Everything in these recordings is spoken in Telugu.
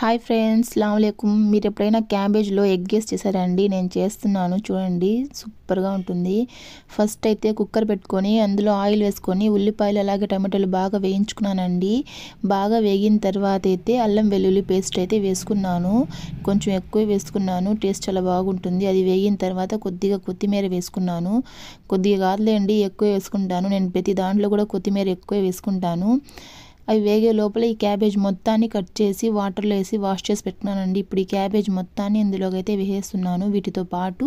Hi friends, అస్సలాముఅలైకుం. మీరు ఎప్పుడైనా క్యాబేజ్లో ఎగ్ వేసి చేశారండి? నేను చేస్తున్నాను చూడండి, సూపర్గా ఉంటుంది. ఫస్ట్ అయితే కుక్కర్ పెట్టుకొని అందులో ఆయిల్ వేసుకొని ఉల్లిపాయలు అలాగే టమాటాలు బాగా వేయించుకున్నానండి. బాగా వేగిన తర్వాత అయితే అల్లం వెల్లుల్లి పేస్ట్ అయితే వేసుకున్నాను. కొంచెం ఎక్కువ వేసుకున్నాను, టేస్ట్ చాలా బాగుంటుంది. అది వేగిన తర్వాత కొద్దిగా కొత్తిమీర వేసుకున్నాను. కొద్దిగా కాదులేండి, ఎక్కువ వేసుకుంటాను నేను. ప్రతి దాంట్లో కూడా కొత్తిమీర ఎక్కువ వేసుకుంటాను. అవి వేగే లోపల ఈ క్యాబేజ్ మొత్తాన్ని కట్ చేసి వాటర్లో వేసి వాష్ చేసి పెట్టుకున్నానండి. ఇప్పుడు ఈ క్యాబేజ్ మొత్తాన్ని ఇందులోకి అయితే వేసేస్తున్నాను. వీటితో పాటు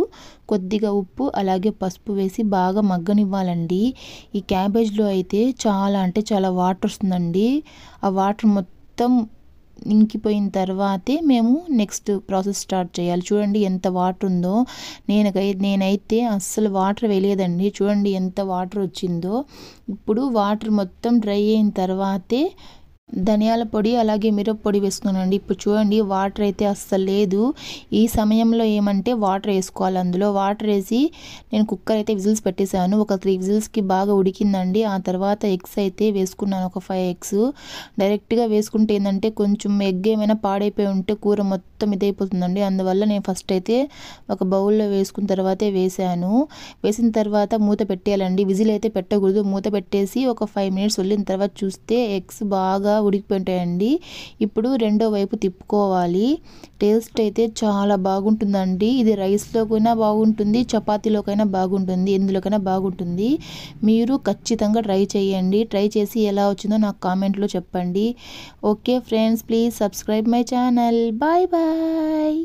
కొద్దిగా ఉప్పు అలాగే పసుపు వేసి బాగా మగ్గనివ్వాలండి. ఈ క్యాబేజ్లో అయితే చాలా అంటే చాలా వాటర్ వస్తుందండి. ఆ వాటర్ మొత్తం ఇంకిపోయిన తర్వాతే మేము నెక్స్ట్ ప్రాసెస్ స్టార్ట్ చేయాలి. చూడండి ఎంత వాటర్ ఉందో. నేనైతే అస్సలు వాటర్ వేయలేదండి. చూడండి ఎంత వాటర్ వచ్చిందో. ఇప్పుడు వాటర్ మొత్తం డ్రై అయిన తర్వాతే ధనియాల పొడి అలాగే మిరప పొడి వేసుకున్నానండి. ఇప్పుడు చూడండి వాటర్ అయితే అస్సలు లేదు. ఈ సమయంలో ఏమంటే వాటర్ వేసుకోవాలి. అందులో వాటర్ వేసి నేను కుక్కర్ అయితే విజిల్స్ పెట్టేశాను. ఒక 3 విజిల్స్కి బాగా ఉడికిందండి. ఆ తర్వాత ఎగ్స్ అయితే వేసుకున్నాను, ఒక 5 ఎగ్స్. డైరెక్ట్గా వేసుకుంటే ఏంటంటే కొంచెం ఎగ్ ఏమైనా పాడైపోయి ఉంటే కూర మొత్తం ఇదైపోతుందండి. అందువల్ల నేను ఫస్ట్ అయితే ఒక బౌల్లో వేసుకున్న తర్వాతే వేసాను. వేసిన తర్వాత మూత పెట్టేయాలండి. విజిల్ అయితే పెట్టకూడదు. మూత పెట్టేసి ఒక 5 మినిట్స్ వదిలిన తర్వాత చూస్తే ఎగ్స్ బాగా ఉడికిపోయింటాయండి. ఇప్పుడు రెండో వైపు తిప్పుకోవాలి. టేస్ట్ అయితే చాలా బాగుంటుందండి. ఇది రైస్లోకైనా బాగుంటుంది, చపాతీలోకైనా బాగుంటుంది, ఎందులోకైనా బాగుంటుంది. మీరు ఖచ్చితంగా ట్రై చేయండి. ట్రై చేసి ఎలా వచ్చిందో నాకు కామెంట్లో చెప్పండి. Okay friends, please subscribe my channel. Bye bye.